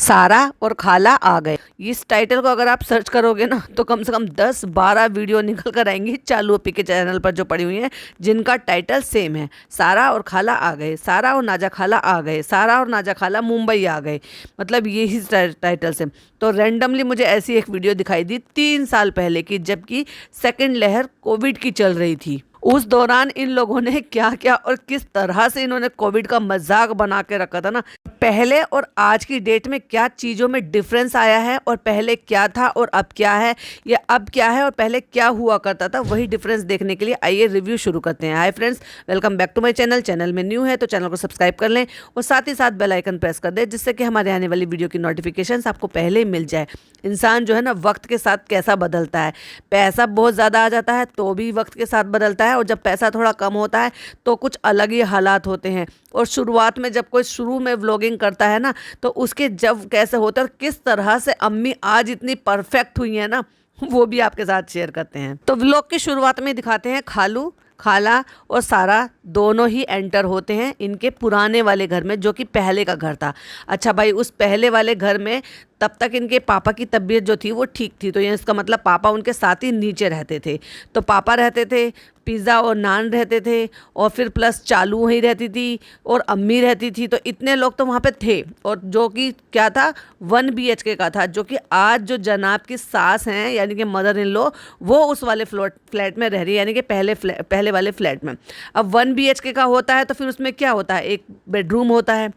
सारा और खाला आ गए। इस टाइटल को अगर आप सर्च करोगे ना तो कम से कम 10-12 वीडियो निकल कर आएंगी चालू ओपी के चैनल पर जो पड़ी हुई हैं, जिनका टाइटल सेम है, सारा और खाला आ गए, सारा और नाजा खाला आ गए, सारा और नाजा खाला मुंबई आ गए, मतलब यही टाइटल से। तो रैंडमली मुझे ऐसी एक वीडियो दिखाई दी 3 साल पहले की, जबकि सेकेंड लहर कोविड की चल रही थी। उस दौरान इन लोगों ने क्या क्या और किस तरह से इन्होंने कोविड का मजाक बना के रखा था ना। पहले और आज की डेट में क्या चीज़ों में डिफरेंस आया है, और पहले क्या था और अब क्या है, या अब क्या है और पहले क्या हुआ करता था, वही डिफरेंस देखने के लिए आइए रिव्यू शुरू करते हैं। Hi friends, welcome back to my channel. Channel में न्यू है तो चैनल को सब्सक्राइब कर लें और साथ ही साथ बेल आइकन प्रेस कर दें, जिससे कि हमारे आने वाली वीडियो की नोटिफिकेशंस आपको पहले ही मिल जाए। इंसान जो है ना वक्त के साथ कैसा बदलता है, पैसा बहुत ज़्यादा आ जाता है तो भी वक्त के साथ बदलता है, और जब पैसा थोड़ा कम होता है तो कुछ अलग ही हालात होते हैं। और शुरुआत में जब कोई शुरू में व्लॉगिंग करता है ना, तो उसके जब कैसे होता है और किस तरह से अम्मी आज इतनी परफेक्ट हुई है ना, वो भी आपके साथ शेयर करते हैं। तो व्लॉग की शुरुआत में दिखाते हैं खालू, खाला और सारा दोनों ही एंटर होते हैं इनके पुराने वाले घर में, जो कि पहले का घर था। अच्छा भाई, उस पहले वाले घर में तब तक इनके पापा की तबीयत जो थी वो ठीक थी, तो ये इसका मतलब पापा उनके साथ ही नीचे रहते थे। तो पापा रहते थे, पिज़्ज़ा और नान रहते थे, और फिर प्लस चालू वहीं रहती थी और अम्मी रहती थी। तो इतने लोग तो वहाँ पे थे, और जो कि क्या था 1 BHK का था, जो कि आज जो जनाब की सास हैं यानी कि मदर इन लॉ, वो उस वाले फ्लैट में रह रही है, यानी कि पहले वाले फ्लैट में। अब 1 BHK का होता है तो फिर उसमें क्या होता है, एक बेडरूम होता है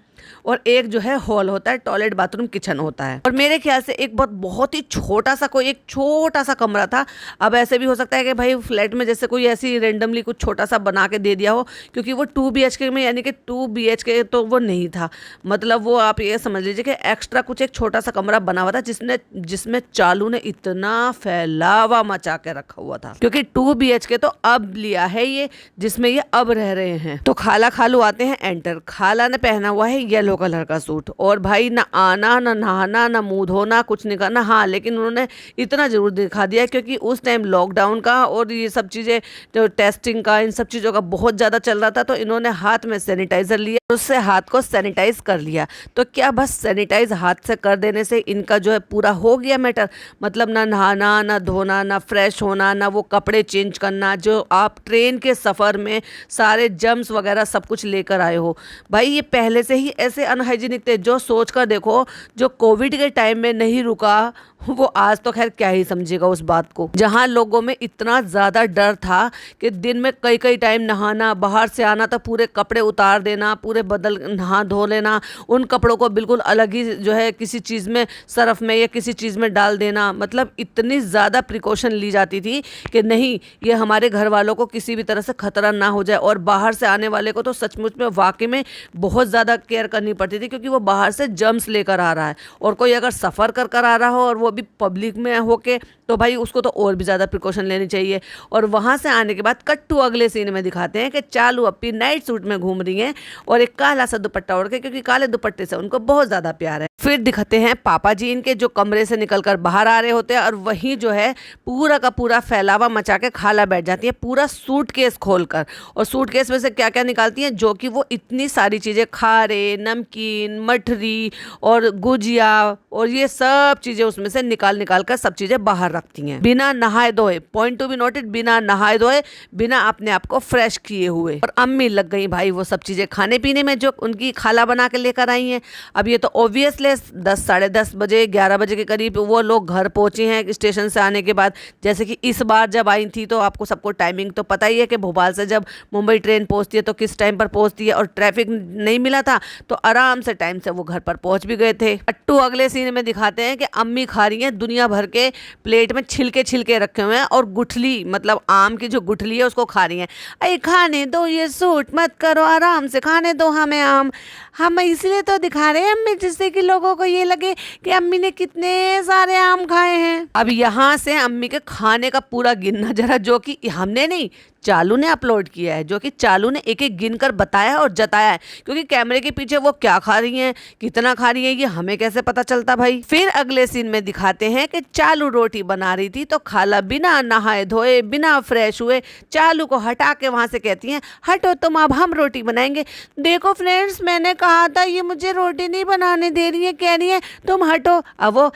और एक जो है हॉल होता है, टॉयलेट बाथरूम किचन होता है। और मेरे ख्याल से एक बहुत ही छोटा सा कोई एक छोटा सा कमरा था। अब ऐसे भी हो सकता है कि भाई फ्लैट में जैसे कोई ऐसी रेंडमली कुछ छोटा सा बना के दे दिया हो, क्योंकि वो 2 BHK में, यानी कि 2 BHK तो वो नहीं था, मतलब वो आप ये समझ लीजिए कि एक्स्ट्रा कुछ एक छोटा सा कमरा बना हुआ था, जिसमें चालू ने इतना फैलावा मचा के रखा हुआ था, क्योंकि 2 BHK तो अब लिया है ये, जिसमें ये अब रह रहे हैं। तो खाला खालू आते हैं एंटर। खाला ने पहना हुआ है येलो कलर का सूट, और भाई ना आना ना नहाना ना मुंह धोना कुछ नहीं करना। हाँ, लेकिन उन्होंने इतना जरूर दिखा दिया, क्योंकि उस टाइम लॉकडाउन का और ये सब चीज़ें, जो टेस्टिंग का, इन सब चीज़ों का बहुत ज़्यादा चल रहा था, तो इन्होंने हाथ में सैनिटाइजर लिया, उससे हाथ को सैनिटाइज कर लिया। तो क्या बस सैनिटाइज हाथ से कर देने से इनका जो है पूरा हो गया मैटर? मतलब ना नहाना ना धोना ना फ्रेश होना ना वो कपड़े चेंज करना, जो आप ट्रेन के सफ़र में सारे जम्स वगैरह सब कुछ लेकर आए हो। भाई ये पहले से ही ऐसे अनहाइजीनिक थे, जो सोच कर देखो, जो कोविड के टाइम में नहीं रुका वो आज तो खैर क्या ही समझेगा उस बात को। जहाँ लोगों में इतना ज़्यादा डर था कि दिन में कई कई टाइम नहाना, बाहर से आना तो पूरे कपड़े उतार देना, पूरे बदल नहा धो लेना, उन कपड़ों को बिल्कुल अलग ही जो है किसी चीज़ में, सरफ में या किसी चीज़ में डाल देना, मतलब इतनी ज़्यादा प्रिकॉशन ली जाती थी कि नहीं, ये हमारे घर वालों को किसी भी तरह से खतरा ना हो जाए। और बाहर से आने वाले को तो सचमुच में वाकई में बहुत ज़्यादा केयर करनी पड़ती थी, क्योंकि वो बाहर से जर्म्स लेकर आ रहा है, और कोई अगर सफ़र कर आ रहा हो और वो भी पब्लिक में होके, तो भाई उसको तो और भी ज़्यादा प्रिकॉशन लेनी चाहिए। और वहाँ से आने के बाद कट टू अगले सीन में दिखाते हैं कि चालू अपनी नाइट सूट में घूम रही हैं और एक काला सा दुपट्टा ओढ़ के, क्योंकि काले दुपट्टे से उनको बहुत ज़्यादा प्यार है। फिर दिखाते हैं पापा जी इनके, जो कमरे से निकलकर बाहर आ रहे होते हैं, और वहीं जो है पूरा का पूरा फैलावा मचा के खाला बैठ जाती है, पूरा सूटकेस खोलकर। और सूटकेस में से क्या क्या निकालती हैं, जो कि वो इतनी सारी चीज़ें, खारे, नमकीन, मठरी और गुजिया और ये सब चीज़ें उसमें से निकाल कर सब चीज़ें बाहर रखती हैं, बिना नहाए धोए। पॉइंट टू बी नोटेड, बिना नहाए धोए, बिना अपने आप को फ्रेश किए हुए। और अम्मी लग गई भाई वो सब चीज़ें खाने पीने में, जो उनकी खाला बना के लेकर आई हैं। अब ये तो ऑब्वियसली 10 साढ़े 10 बजे 11 बजे के करीब वो लोग घर पहुंचे हैं स्टेशन से आने के बाद। जैसे कि इस बार जब आई थी, तो आपको सबको टाइमिंग तो पता ही है कि भोपाल से जब मुंबई ट्रेन पहुंचती है तो किस टाइम पर पहुंचती है, और ट्रैफिक नहीं मिला था तो आराम से टाइम से वो घर पर पहुंच भी गए थे। अट्टू अगले सीन में दिखाते हैं कि अम्मी खा रही हैं दुनिया भर के प्लेट में छिलके रखे हुए हैं, और गुठली, मतलब आम की जो गुठली है उसको खा रही हैं। अरे खाने दो, ये सूट मत करो, आराम से खाने दो हमें आम। हम इसलिए तो दिखा रहे हैं अम्मी, जिससे कि लोगों को ये लगे कि अम्मी ने कितने सारे आम खाए हैं। अब यहाँ से अम्मी के खाने का पूरा गिनना जरा, जो कि हमने नहीं, चालू ने अपलोड किया है, जो कि चालू ने एक एक गिनकर बताया और जताया है, क्योंकि कैमरे के पीछे वो क्या खा रही हैं, कितना खा रही है, ये हमें कैसे पता चलता भाई। फिर अगले सीन में दिखाते हैं कि चालू रोटी बना रही थी तो खाला बिना नहाए धोए बिना फ्रेश हुए चालू को हटा के वहां से कहती हैं, हटो तुम, अब हम रोटी बनाएंगे। देखो फ्रेंड्स, मैंने कहा था ये मुझे रोटी नहीं बनाने दे रही है, कह रही है तुम हटो। अब वो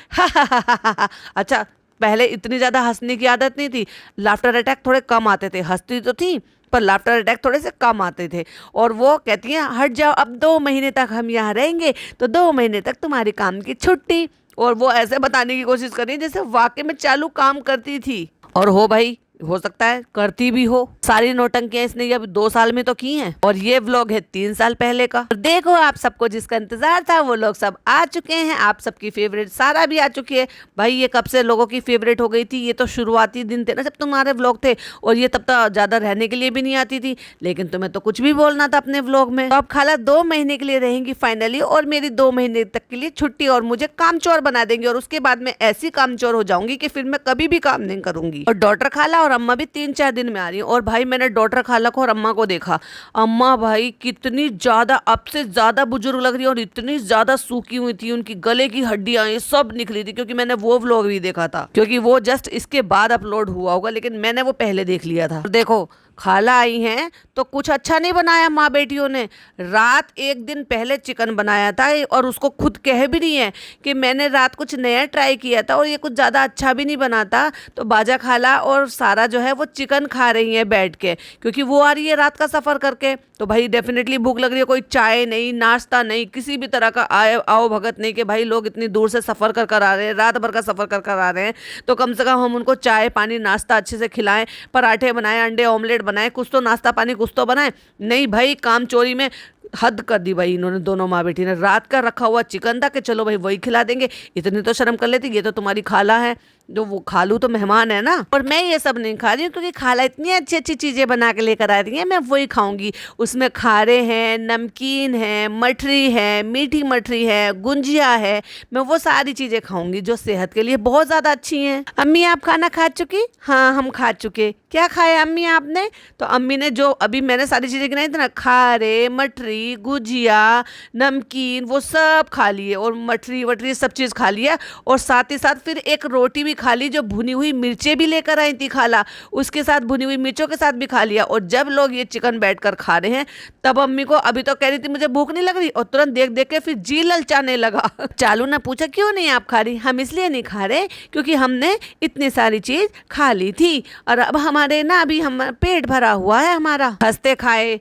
अच्छा, पहले इतनी ज्यादा हंसने की आदत नहीं थी, लाफ्टर अटैक थोड़े कम आते थे, हंसती तो थी पर लाफ्टर अटैक थोड़े से कम आते थे। और वो कहती हैं हट जाओ, अब 2 महीने तक हम यहाँ रहेंगे तो 2 महीने तक तुम्हारी काम की छुट्टी। और वो ऐसे बताने की कोशिश कर रही है जैसे वाकई में चालू काम करती थी। और हो भाई, हो सकता है करती भी हो, सारी नौटंकियां इसने ये अभी 2 साल में तो की हैं। और ये व्लॉग है 3 साल पहले का। देखो आप सबको जिसका इंतजार था वो लोग सब आ चुके हैं, आप सबकी फेवरेट सारा भी आ चुकी है। भाई ये कब से लोगों की फेवरेट हो गई थी, ये तो शुरुआती दिन थे ना जब तुम्हारे व्लॉग थे, और ये तब तक ज्यादा रहने के लिए भी नहीं आती थी, लेकिन तुम्हें तो कुछ भी बोलना था अपने व्लॉग में। तो अब खाला 2 महीने के लिए रहेंगी फाइनली, और मेरी 2 महीने तक के लिए छुट्टी, और मुझे कामचोर बना देंगे, और उसके बाद मैं ऐसी कामचोर हो जाऊंगी कि फिर मैं कभी भी काम नहीं करूंगी। और डॉटर खाला और अम्मा भी 3-4 दिन में आ रही है। और भाई मैंने डॉटर खाला को और अम्मा को देखा, अम्मा भाई कितनी ज्यादा अब से ज्यादा बुजुर्ग लग रही है, और इतनी ज्यादा सूखी हुई थी, उनकी गले की हड्डियां ये सब निकली थी, क्योंकि मैंने वो व्लॉग भी देखा था, क्योंकि वो जस्ट इसके बाद अपलोड हुआ होगा, लेकिन मैंने वो पहले देख लिया था। देखो खाला आई हैं तो कुछ अच्छा नहीं बनाया माँ बेटियों ने। रात 1 दिन पहले चिकन बनाया था, और उसको खुद कह भी रही है कि मैंने रात कुछ नया ट्राई किया था और ये कुछ ज़्यादा अच्छा भी नहीं बना था। तो बाजा खाला और सारा जो है वो चिकन खा रही है बैठ के, क्योंकि वो आ रही है रात का सफ़र करके, तो भाई डेफिनेटली भूख लग रही है। कोई चाय नहीं, नाश्ता नहीं, किसी भी तरह का आओ भगत नहीं कि भाई लोग इतनी दूर से सफ़र कर कर आ रहे हैं, रात भर का सफ़र कर कर आ रहे हैं, तो कम से कम हम उनको चाय पानी नाश्ता अच्छे से खिलाएं, पराठे बनाएं, अंडे ऑमलेट बनाएं, कुछ तो नाश्ता पानी कुछ तो बनाएं। नहीं भाई, काम चोरी में हद कर दी भाई इन्होंने, दोनों माँ बेटी ने। रात का रखा हुआ चिकन था कि चलो भाई वही खिला देंगे, इतनी तो शर्म कर लेती, ये तो तुम्हारी खाला है, जो वो खालू तो मेहमान है ना। और मैं ये सब नहीं खा रही हूँ, क्योंकि खाला इतनी अच्छी अच्छी चीज़ें बना के लेकर आ रही है, मैं वही खाऊंगी। उसमें खारे हैं, नमकीन है, मठरी है, मीठी मठरी है, गुंजिया है, मैं वो सारी चीज़ें खाऊंगी जो सेहत के लिए बहुत ज़्यादा अच्छी हैं। अम्मी आप खाना खा चुकी? हाँ हम खा चुके। क्या खाया अम्मी आपने? तो अम्मी ने जो अभी मैंने सारी चीज़ें गिनाई थी ना, खारे, मठरी, गुजिया, नमकीन, वो सब खा लिए, और मठरी वठरी सब चीज़ खा लिया, और साथ ही साथ फिर एक रोटी भी खा ली, जो भुनी हुई मिर्चें भी लेकर आई थी खाला, उसके साथ भुनी हुई मिर्चों के साथ भी खा लिया। और जब लोग ये चिकन बैठकर खा रहे हैं, तब अम्मी को अभी तो कह रही थी मुझे भूख नहीं लग रही, और तुरंत देख देख के फिर जी ललचाने लगा। चालू ने पूछा क्यों नहीं आप खा रही? हम इसलिए नहीं खा रहे क्योंकि हमने इतनी सारी चीज खा ली थी, और अब हमारे ना अभी हम पेट भरा हुआ है हमारा। हंसते खाए,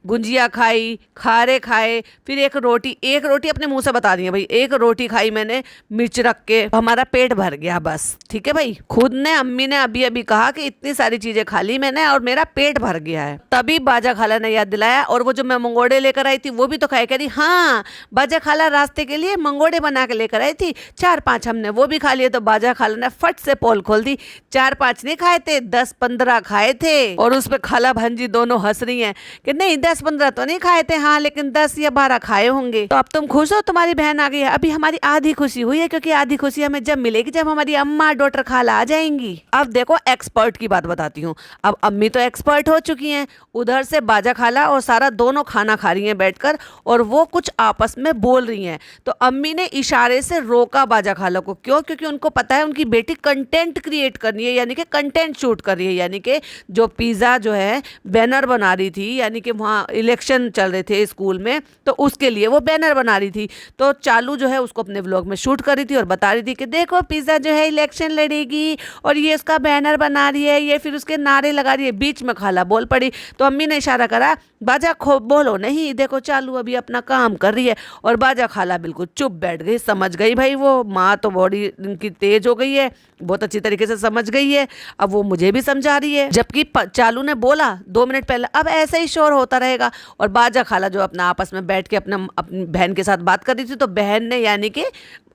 गुंजिया खाई, खारे खाए, फिर एक रोटी अपने मुंह से बता दी है भाई, एक रोटी खाई मैंने मिर्च रख के, हमारा पेट भर गया बस। ठीक है भाई, खुद ने अम्मी ने अभी अभी कहा कि इतनी सारी चीजें खा ली मैंने और मेरा पेट भर गया है। तभी बाजा खाला ने याद दिलाया, और वो जो मैं मंगोड़े लेकर आई थी वो भी तो खाए। कह रही हाँ, बाजा खाला रास्ते के लिए मंगोड़े बना के लेकर आई थी, 4-5 हमने वो भी खा लिए। तो बाजा खाला ने फट से पोल खोल दी, 4-5 नहीं खाए थे, 10-15 खाए थे। और उस पर खाला भांजी दोनों हंस रही है कि नहीं 10-15 तो नहीं खाए थे, हाँ लेकिन 10 या 12 खाए होंगे। तो अब तुम खुश हो, तुम्हारी बहन आ गई है? अभी हमारी आधी खुशी हुई है, क्योंकि आधी खुशी हमें जब मिलेगी जब हमारी अम्मा डॉटर खाला आ जाएंगी। अब देखो एक्सपर्ट की बात बताती हूँ। अब अम्मी तो एक्सपर्ट हो चुकी हैं, उधर से बाजा खाला और सारा दोनों खाना खा रही हैं बैठकर, और वो कुछ आपस में बोल रही हैं। तो अम्मी ने इशारे से रोका बाजा खाला को। क्यों? क्योंकि उनको पता है उनकी बेटी कंटेंट क्रिएट करनी है, यानी कि कंटेंट शूट कर रही है, यानी कि जो पिज्जा जो है बैनर बना रही थी, यानी कि वहाँ इलेक्शन चल रहे थे स्कूल में, तो उसके लिए वो बैनर बना रही थी। तो चालू जो है उसको अपने व्लॉग में शूट कर रही थी और बता रही थी कि देखो पिज्जा जो है इलेक्शन लड़ेगी और ये उसका बैनर बना रही है, ये फिर उसके नारे लगा रही है। बीच में खाला बोल पड़ी, तो अम्मी ने इशारा करा बाजा खो बोलो नहीं, देखो चालू अभी अपना काम कर रही है। और बाजा खाला बिल्कुल चुप बैठ गई, समझ गई भाई, वो माँ तो बॉडी इनकी तेज हो गई है, बहुत अच्छी तरीके से समझ गई है। अब वो मुझे भी समझा रही है, जबकि चालू ने बोला 2 मिनट पहले अब ऐसा ही शोर होता रहेगा। और बाजा खाला जो अपना आपस में बैठ के अपनी बहन के साथ बात कर रही थी, तो बहन ने यानी कि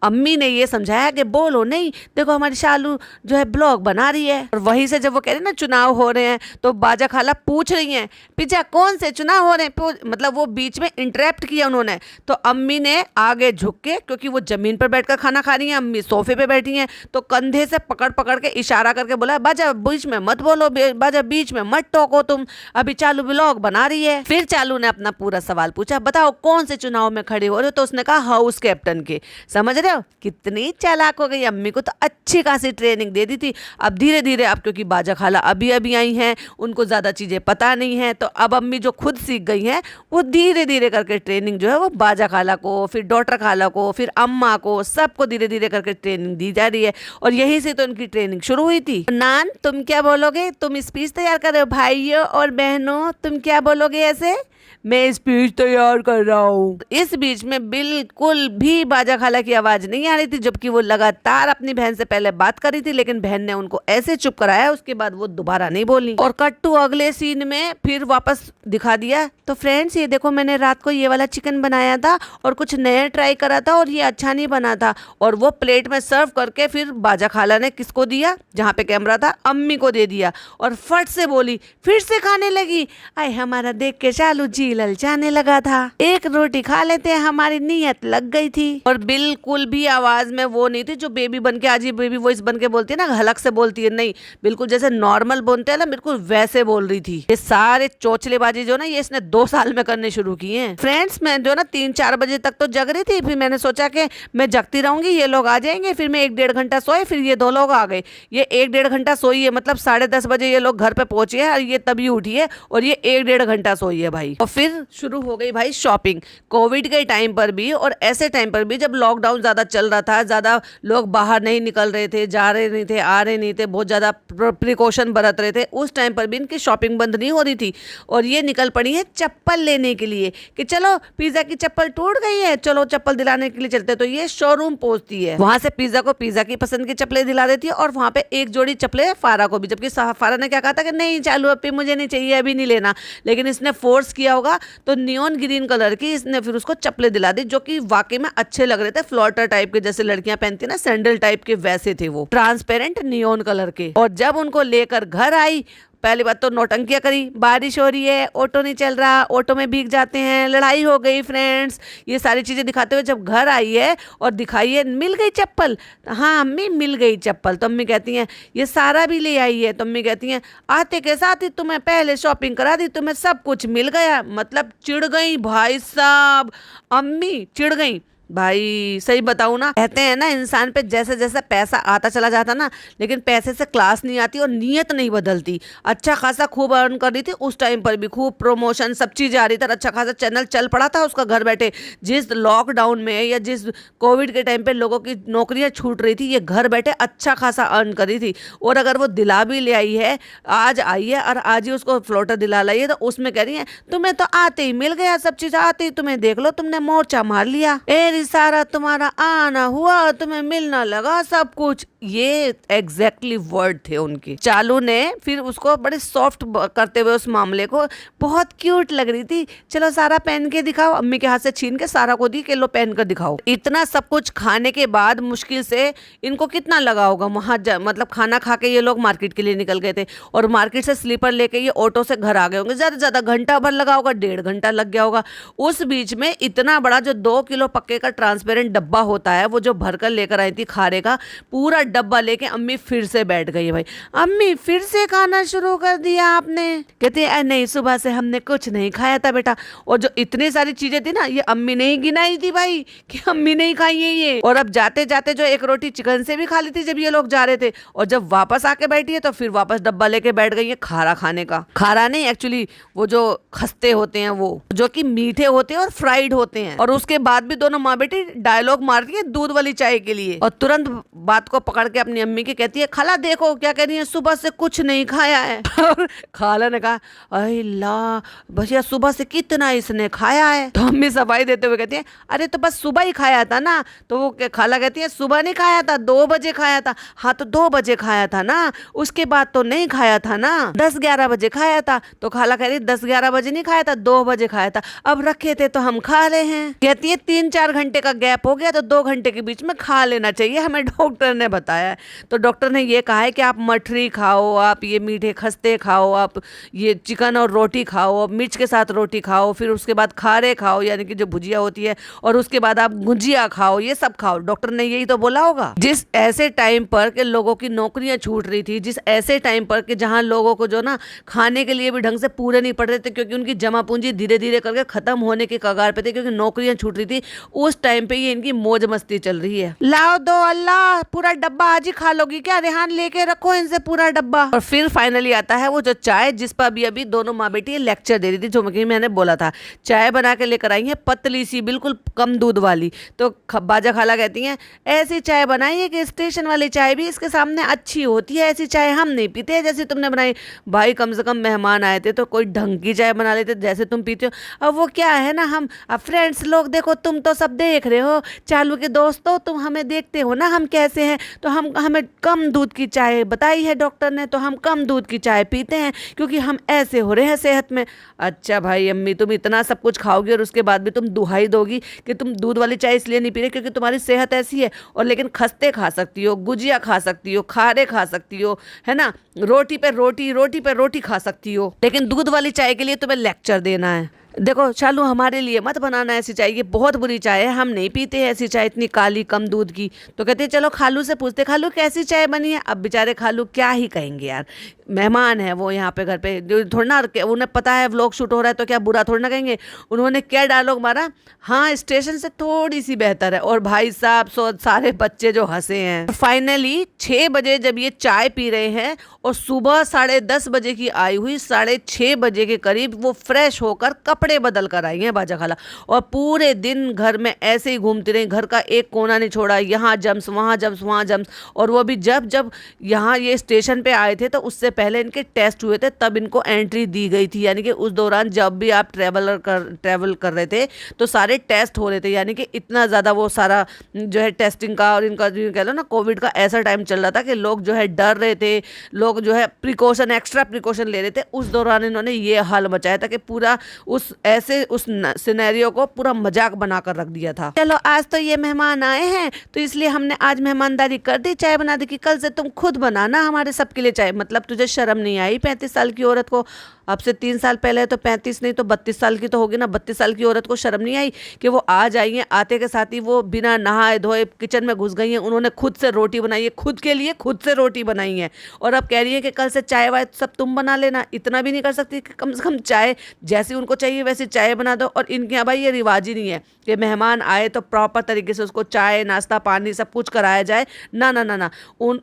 अम्मी ने ये समझाया कि बोलो नहीं, देखो हमारी शालू जो है ब्लॉग बना रही है। और वहीं से जब वो कह रही ना चुनाव हो रहे हैं तो बाजा खाला पूछ रही हैं पिज्जा कौन से चुनाव हो रहे हैं, मतलब वो बीच में इंटरप्ट किया उन्होंने। तो अम्मी ने आगे झुक के, क्योंकि वो जमीन पर बैठकर खाना खा रही हैं, अम्मी सोफे पे बैठी हैं, तो कंधे से पकड़ पकड़ के इशारा करके बोला बाजा बीच में मत बोलो, बाजा बीच में मत टोको, तुम अभी चालू ब्लॉग बना रही है। फिर चालू ने अपना पूरा सवाल पूछा, बताओ कौन से चुनाव में खड़े हो रहे हो? तो उसने कहा हाउस कैप्टन के। समझ रहे हो कितनी चालाक हो गई। अम्मी को तो अच्छी खासी ट्रेनिंग दे दी थी। अब धीरे धीरे, अब क्योंकि बाजा खाला अभी अभी आई हैं, उनको ज्यादा चीजें पता नहीं है, तो अब अम्मी जो खुद सीख गई हैं वो धीरे धीरे करके ट्रेनिंग जो है वो बाजा खाला को, फिर डॉटर खाला को, फिर अम्मा को, सबको धीरे धीरे करके ट्रेनिंग दी जा रही है। और यहीं से तो उनकी ट्रेनिंग शुरू हुई थी। नान तुम क्या बोलोगे? तुम स्पीच तैयार कर रहे हो? भाइयों और बहनों तुम क्या बोलोगे ऐसे? मैं स्पीच तैयार कर रहा हूँ। इस बीच में बिल्कुल भी बाजा खाला की आवाज नहीं आ रही थी, जबकि वो लगातार अपनी बहन से पहले बात कर रही थी, लेकिन बहन ने उनको ऐसे चुप कराया, उसके बाद वो दोबारा नहीं बोली। और कट टू अगले सीन में फिर वापस दिखा दिया, तो फ्रेंड्स ये देखो मैंने रात को ये वाला चिकन बनाया था और कुछ नया ट्राई करा था और ये अच्छा नहीं बना था। और वो प्लेट में सर्व करके फिर बाजा खाला ने किसको दिया? जहाँ पे कैमरा था अम्मी को दे दिया। और फट से बोली, फिर से खाने लगी। आए हमारा देख के चालू जी ललचाने लगा था। एक रोटी खा लेते, हमारी नीयत लग गई थी। और बिल्कुल भी आवाज में वो नहीं थी जो बेबी बन के, आज ये बेबी वॉइस बन के बोलती है ना, हलक से बोलती है, नहीं, बिल्कुल जैसे नॉर्मल बोलते हैं ना, बिल्कुल वैसे बोल रही थी। ये सारे चोचलेबाजी जो ना ये इसने 2 साल में करने शुरू किए हैं। फ्रेंड्स मैं जो ना 3-4 बजे तक तो जग रही थी, फिर मैंने सोचा कि मैं जगती रहूंगी, ये लोग आ जाएंगे, फिर मैं 1-1.5 घंटा सोए, फिर ये 2 लोग आ गए। ये 1-1.5 घंटा सोई है, मतलब 10:30 बजे ये लोग घर पे पहुंचे हैं और ये तभी उठी है, और ये 1-1.5 घंटा सोई है भाई। और फिर शुरू हो गई भाई शॉपिंग, कोविड के टाइम पर भी और ऐसे टाइम पर भी जब लॉकडाउन ज्यादा चल रहा था, ज्यादा लोग बाहर नहीं निकल रहे थे, जा रहे नहीं थे, आ रहे नहीं थे, बहुत ज्यादा प्रिकॉशन बरत रहे थे, उस टाइम पर भी इनकी शॉपिंग बंद नहीं हो रही थी। और ये निकल पड़ी है चप्पल लेने के लिए कि चलो पिज्जा की चप्पल टूट गई है, चलो चप्पल दिलाने के लिए चलते। तो ये शोरूम पहुंचती है, वहां से पिज्जा को पिज्जा की पसंद की चप्पलें दिला देती है, और वहां पे एक जोड़ी चप्पलें फारा को भी, जबकि फारा ने क्या कहा था कि नहीं चालू अभी मुझे नहीं चाहिए, अभी नहीं लेना, लेकिन इसने फोर्स किया होगा तो नियॉन ग्रीन कलर की इसने फिर उसको चप्पलें दिला दी, जो कि वाकई में अच्छे लग रहे थे, फ्लोटर टाइप के, जैसे लड़कियां पहनती ना सैंडल टाइप के, वैसे थे वो, ट्रांसपेरेंट नियॉन कलर के। और जब उनको लेकर घर आई, पहली बात तो नौटंकियां करी, बारिश हो रही है, ऑटो नहीं चल रहा, ऑटो में भीग जाते हैं, लड़ाई हो गई फ्रेंड्स, ये सारी चीजें दिखाते हुए जब घर आई है और दिखाई है मिल गई चप्पल, हाँ अम्मी मिल गई चप्पल। तो अम्मी कहती हैं ये सारा भी ले आई है, तो अम्मी कहती हैं आते के साथ ही तुम्हें पहले शॉपिंग करा दी, तुम्हें सब कुछ मिल गया। मतलब चिढ़ गई भाई साहब, अम्मी चिढ़ गई भाई। सही बताऊं ना, कहते हैं ना इंसान पे जैसे जैसे पैसा आता चला जाता ना, लेकिन पैसे से क्लास नहीं आती और नीयत नहीं बदलती। अच्छा खासा खूब अर्न कर रही थी उस टाइम पर भी, खूब प्रमोशन सब चीज़ आ रही थी, अच्छा खासा चैनल चल पड़ा था उसका घर बैठे। जिस लॉकडाउन में या जिस कोविड के टाइम पे लोगों की नौकरियां छूट रही थी, ये घर बैठे अच्छा खासा अर्न कर रही थी। और अगर वो दिला भी ले आई है, आज आई है और आज ही उसको फ्लोटर दिला लाई है, तो उसमें कह रही है तुम्हें तो आते ही मिल गया, सब चीज़ आते ही तुम्हें देख लो तुमने मोर्चा मार लिया, सारा तुम्हारा आना हुआ, तुम्हें मिलना लगा सब कुछ। ये एग्जैक्टली वर्ड थे उनके। चालू ने फिर उसको बड़े सॉफ्ट करते हुए उस मामले को, बहुत क्यूट लग रही थी, चलो सारा पहन के दिखाओ, अम्मी के हाथ से छीन के सारा को दी कि लो पहन कर दिखाओ। इतना सब कुछ खाने के बाद मुश्किल से इनको कितना लगा होगा वहां, मतलब खाना खा के ये लोग मार्केट के लिए निकल गए थे, और मार्केट से स्लीपर लेके ये ऑटो से घर आ गए होंगे, ज्यादा ज्यादा घंटा भर लगा होगा, 1.5 घंटा लग गया होगा। उस बीच में इतना बड़ा जो 2 किलो पक्के का ट्रांसपेरेंट डब्बा होता है, वो जो भरकर लेकर आई थी खारे का, पूरा डब्बा लेके अम्मी फिर से बैठ गई है भाई। अम्मी फिर से खाना शुरू कर दिया आपने? कहते हैं नहीं सुबह से हमने कुछ नहीं खाया था बेटा। और जो इतनी सारी चीजें थी ना, ये अम्मी ने ही गिनाई थी भाई, कि अम्मी ने ही खाई है ये। और अब जाते जाते जो एक रोटी चिकन से भी खा ली थी जब ये लोग जा रहे थे, और जब वापस आके बैठी है तो फिर वापस डब्बा लेके बैठ गई है खारा खाने का। खारा नहीं, एक्चुअली वो जो खस्ते होते हैं वो, जो कि मीठे होते हैं और फ्राइड होते हैं। और उसके बाद भी दोनों माँ बेटी डायलॉग मार रही है दूध वाली चाय के लिए, और तुरंत बात को पकड़ के अपनी अम्मी की कहती है, खाला देखो क्या कह रही है, सुबह से कुछ नहीं खाया है। और खाला ने कहा, अरे ला भैया सुबह से कितना इसने खाया है। तो अम्मी सफाई देते हुए कहती है, अरे तो बस सुबह ही खाया था ना। तो वो खाला कहती है, सुबह नहीं खाया था, 2 बजे खाया था। हाँ तो 2 बजे खाया था ना, उसके बाद तो नहीं खाया था ना, 10-11 बजे खाया था। तो खाला कह रही 10-11 बजे नहीं खाया था, 2 बजे खाया था, अब रखे थे तो हम खा रहे हैं। कहती है 3-4 घंटे का गैप हो गया तो 2 घंटे के बीच में खा लेना चाहिए, हमें डॉक्टर ने बताया है। तो डॉक्टर ने ये कहा है कि आप मठरी खाओ, आप ये मीठे खस्ते खाओ, आप ये चिकन और रोटी खाओ, मिर्च के साथ रोटी खाओ, फिर उसके बाद खारे खाओ यानी कि जो भुजिया होती है, और उसके बाद आप गुजिया खाओ, ये सब खाओ। डॉक्टर ने यही तो बोला होगा। जिस ऐसे टाइम पर के लोगों की नौकरियां छूट रही थी, जिस ऐसे टाइम पर के जहां लोगों को जो ना खाने के लिए भी ढंग से पूरे नहीं पड़ रहे थे, क्योंकि उनकी जमा पूंजी धीरे धीरे करके खत्म होने के कगार पे थे, क्योंकि नौकरियां छूट रही थी, उस टाइम पे ये इनकी मौज मस्ती चल रही है। लाओ दो अल्लाह, पूरा डब्बा आज ही खा लोगी क्या, रेहान लेके रखो इनसे पूरा डब्बा। और फिर फाइनली आता है वो जो चाय, जिस पर अभी अभी दोनों माँ बेटी लेक्चर दे रही थी, जो मैंने बोला था। चाय बना के लेकर आई है, पतली सी, बिल्कुल कम दूध वाली। तो बाजा खाला कहती हैं, ऐसी चाय बनाई है कि स्टेशन वाली चाय भी इसके सामने अच्छी होती है, ऐसी चाय हम नहीं पीते जैसे तुमने बनाई। भाई कम से कम मेहमान आए थे तो कोई ढंग की चाय बना लेते जैसे तुम पीते हो। अब वो क्या है ना, हम फ्रेंड्स लोग देखो, तुम तो सब देख रहे हो, चालू के दोस्तों तुम हमें देखते हो ना हम कैसे हैं, तो हमें कम दूध की चाय बताई है डॉक्टर ने, तो हम कम दूध की चाय पीते हैं क्योंकि हम ऐसे हो रहे हैं सेहत में। अच्छा भाई अम्मी, तुम इतना सब कुछ खाओगी और उसके बाद भी तुम दुहाई दोगी कि तुम दूध वाली चाय इसलिए नहीं पी रहे क्योंकि तुम्हारी सेहत ऐसी है, और लेकिन खस्ते खा सकती हो, गुजिया खा सकती हो, खारे खा सकती हो, है ना, रोटी पे रोटी, रोटी पे रोटी खा सकती हो, लेकिन दूध वाली चाय के लिए तुम्हें लेक्चर देना है। देखो चालू, हमारे लिए मत बनाना ऐसी चाय, ये बहुत बुरी चाय है, हम नहीं पीते हैं ऐसी चाय, इतनी काली कम दूध की। तो कहते चलो खालू से पूछते, खालू कैसी चाय बनी है। अब बेचारे खालू क्या ही कहेंगे यार, मेहमान है वो यहाँ पे घर पे, जो थोड़ा ना उन्हें पता है व्लॉग शूट हो रहा है तो क्या बुरा थोड़ा ना कहेंगे। उन्होंने क्या डायलॉग मारा, हाँ स्टेशन से थोड़ी सी बेहतर है। और भाई साहब सारे बच्चे जो हंसे हैं। फाइनली 6 बजे जब ये चाय पी रहे हैं और सुबह 10:30 बजे की आई हुई, 6:30 बजे के करीब वो फ्रेश होकर कपड़े बदल कर आई हैं बाजा खाला, और पूरे दिन घर में ऐसे ही घूमती रही, घर का एक कोना नहीं छोड़ा, यहाँ जम्स वहाँ जम्स वहाँ जम्स। और वो भी जब जब यहाँ ये स्टेशन पे आए थे तो उससे पहले इनके टेस्ट हुए थे, तब इनको एंट्री दी गई थी, यानी कि उस दौरान जब भी आप ट्रैवल कर रहे थे तो सारे टेस्ट हो रहे थे, यानी कि इतना ज़्यादा वो सारा जो है टेस्टिंग का और इनका जो कह लो ना कोविड का ऐसा टाइम चल रहा था कि लोग जो है डर रहे थे, लोग जो है प्रिकॉशन, एक्स्ट्रा प्रिकॉशन ले रहे थे। उस दौरान इन्होंने ये हाल मचाया था कि पूरा उस सिनेरियो को पूरा मजाक बनाकर रख दिया था। चलो आज तो ये मेहमान आए हैं तो इसलिए हमने आज मेहमानदारी कर दी, चाय बना दी कि कल से तुम खुद बनाना हमारे सबके लिए चाय। मतलब तुझे शर्म नहीं आई 35 साल की औरत को? अब से 3 साल पहले तो 35 नहीं तो 32 साल की तो होगी ना, 32 साल की औरत को शर्म नहीं आई कि वो आज आई है, आते के साथ ही वो बिना नहाए धोए किचन में घुस गई हैं, उन्होंने खुद से रोटी बनाई है, खुद के लिए खुद से रोटी बनाई है, और अब कह रही है कि कल से चाय वाय सब तुम बना लेना। इतना भी नहीं कर सकती कि कम से कम चाय जैसी उनको चाहिए वैसी चाय बना दो। और इनके यहाँ भाई ये रिवाज ही नहीं है कि मेहमान आए तो प्रॉपर तरीके से उसको चाय नाश्ता पानी सब कुछ कराया जाए, ना ना ना ना,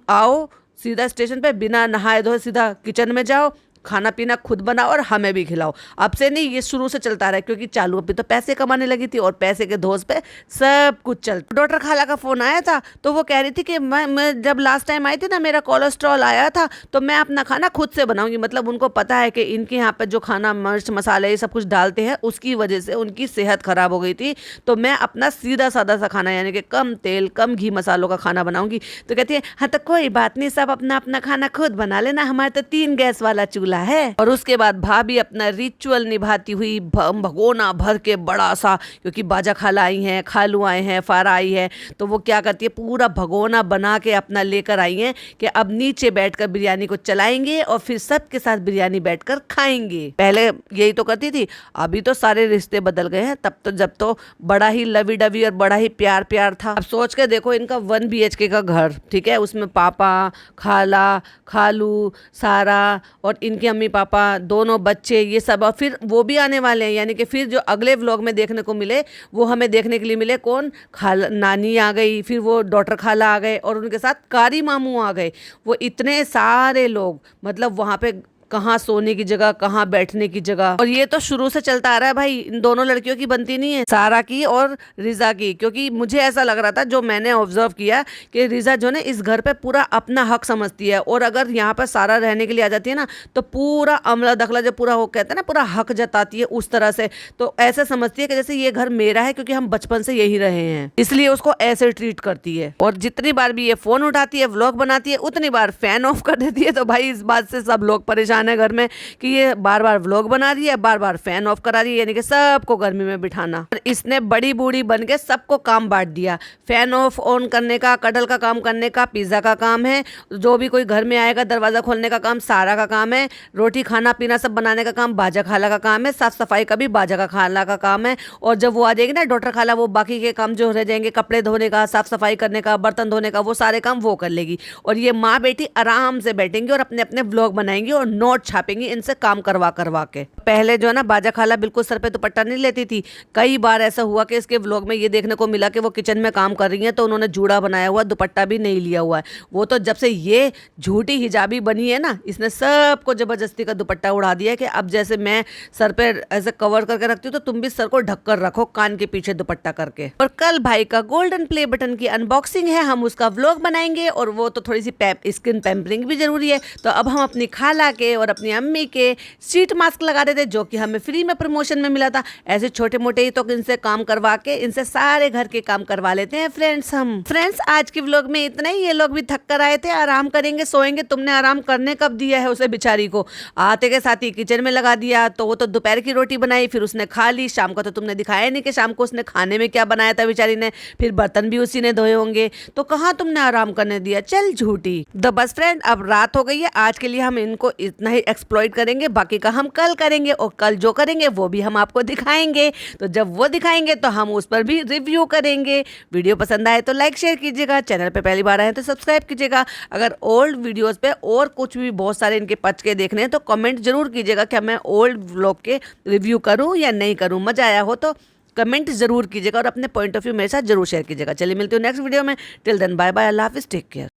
आओ सीधा स्टेशन पे बिना नहाए धोए सीधा किचन में जाओ, खाना पीना खुद बनाओ और हमें भी खिलाओ। अब से नहीं, ये शुरू से चलता रहा, क्योंकि चालू अभी तो पैसे कमाने लगी थी और पैसे के धोस पे सब कुछ चलता। डॉक्टर खाला का फोन आया था तो वो कह रही थी कि मैं जब लास्ट टाइम आई थी ना, मेरा कोलेस्ट्रॉल आया था तो मैं अपना खाना खुद से बनाऊंगी। मतलब उनको पता है कि इनके यहाँ पे जो खाना मिर्च मसाले ये सब कुछ डालते हैं उसकी वजह से उनकी सेहत खराब हो गई थी, तो मैं अपना सीधा सादा सा खाना यानी कि कम तेल कम घी मसालों का खाना बनाऊंगी। तो कहती है हाँ तो कोई बात नहीं, सब अपना अपना खाना खुद बना लेना, हमारे तो 3 गैस वाला चूल्हा है। और उसके बाद भाभी अपना रिचुअल निभाती हुई भगोना भर के बड़ा सा, क्योंकि बाजा खाला आई हैं, खालू आए हैं, फारा आई है, तो वो क्या करती है पूरा भगोना बना के अपना लेकर आई हैं कि अब नीचे बैठकर बिरयानी को चलाएंगे और फिर सबके साथ बिरयानी बैठकर खाएंगे। पहले यही तो करती थी, अभी तो सारे रिश्ते बदल गए हैं, तब तो जब तो बड़ा ही लवी डवी और बड़ा ही प्यार प्यार था। अब सोच के देखो, इनका 1 BHK का घर, ठीक है, उसमें पापा खाला खालू सारा और इनके अम्मी पापा दोनों बच्चे ये सब, और फिर वो भी आने वाले हैं, यानी कि फिर जो अगले व्लॉग में देखने को मिले वो हमें देखने के लिए मिले। कौन? खाला नानी आ गई, फिर वो डॉक्टर खाला आ गए और उनके साथ कारी मामू आ गए। वो इतने सारे लोग, मतलब वहाँ पे कहाँ सोने की जगह, कहाँ बैठने की जगह। और ये तो शुरू से चलता आ रहा है भाई, इन दोनों लड़कियों की बनती नहीं है, सारा की और रिजा की। क्योंकि मुझे ऐसा लग रहा था, जो मैंने ऑब्जर्व किया, कि रिजा जो है इस घर पे पूरा अपना हक समझती है, और अगर यहाँ पर सारा रहने के लिए आ जाती है ना, तो पूरा अमला दखला जो पूरा वो कहते हैं ना, पूरा हक जताती है उस तरह से। तो ऐसे समझती है कि जैसे ये घर मेरा है, क्योंकि हम बचपन से यही रहे हैं, इसलिए उसको ऐसे ट्रीट करती है। और जितनी बार भी ये फोन उठाती है, व्लॉग बनाती है, उतनी बार फैन ऑफ कर देती है। तो भाई इस बात से सब लोग परेशान है घर में कि ये बार बार व्लॉग बना रही है, बार बार फैन ऑफ करा रही है, यानी कि सबको गर्मी में बिठाना। और इसने बड़ी बूढ़ी बन के सबको काम बांट दिया। फैन ऑफ ऑन करने का, कटल का काम करने का पिज्जा का काम है, जो भी कोई घर में आएगा दरवाजा खोलने का काम सारा का काम है, रोटी खाना पीना सब बनाने का काम बाजा खाला का काम है, साफ सफाई का भी बाजा का खाला का काम है। और जब वो आ जाएगी ना डॉक्टर खाला, वो बाकी के काम जो रह जाएंगे, कपड़े धोने का, साफ सफाई करने का, बर्तन धोने का, वो सारे काम वो कर लेगी। और ये माँ बेटी आराम से बैठेंगी और अपने अपने व्लॉग बनाएंगी और नोट छापेंगी इनसे काम करवा करवा के। पहले जो है ना बाजा खाला बिल्कुल सर पे दुपट्टा नहीं लेती थी। कई बार ऐसा हुआ कि इसके व्लॉग में ये देखने को मिला कि वो किचन में काम कर रही हैं, तो उन्होंने जूड़ा बनाया हुआ, दुपट्टा भी नहीं लिया हुआ है। वो तो जब से ये झूठी हिजाबी बनी है ना, इसने सबको जबरदस्ती का दुपट्टा उड़ा दिया है कि अब जैसे मैं सर पे ऐसे कवर करके रखती हूँ, तो तुम भी सर को ढक कर रखो कान के पीछे दुपट्टा करके। और कल भाई का गोल्डन प्ले बटन की अनबॉक्सिंग है, हम उसका व्लॉग बनाएंगे, और वो तो थोड़ी सी स्किन पैम्परिंग भी जरूरी है। तो अब हम अपनी खाला के और अपनी अम्मी के शीट मास्क लगा देते, जो कि हमें फ्री में प्रमोशन में मिला था। ऐसे छोटे मोटे ही तो इनसे काम करवा के इनसे सारे घर के काम करवा लेते हैं फ्रेंड्स हम। फ्रेंड्स आज की व्लॉग में इतना ही। ये लोग भी थक कर आए थे, आराम करेंगे, सोएंगे। तुमने आराम करने कब दिया है उसे बेचारी को? आते के साथ ही किचन में लगा दिया। तो वो तो दोपहर की रोटी बनाई, फिर उसने खा ली। शाम को तो तुमने दिखाया नहीं कि शाम को उसने खाने में क्या बनाया था बेचारी ने, फिर बर्तन भी उसी ने धोए होंगे। तो कहाँ तुमने आराम करने दिया? चल झूठी। तो बस फ्रेंड अब रात हो गई है, आज के लिए हम इनको इतना ही एक्सप्लॉइट करेंगे, बाकी का हम कल करेंगे, और कल जो करेंगे वो भी हम आपको दिखाएंगे। तो जब वो दिखाएंगे तो हम उस पर भी रिव्यू करेंगे। वीडियो पसंद आए तो लाइक शेयर कीजिएगा, चैनल पे पहली बार आए तो सब्सक्राइब कीजिएगा। अगर ओल्ड वीडियोस पे और कुछ भी बहुत सारे इनके पच के देखने हैं तो कमेंट जरूर कीजिएगा कि मैं ओल्ड व्लॉग के रिव्यू करूं या नहीं करूं। मजा आया हो तो कमेंट जरूर कीजिएगा और अपने पॉइंट ऑफ व्यू मेरे साथ जरूर शेयर कीजिएगा। चलिए मिलती हूँ नेक्स्ट वीडियो में। टिल देन बाय बाय, अल्लाह हाफिज, टेक केयर।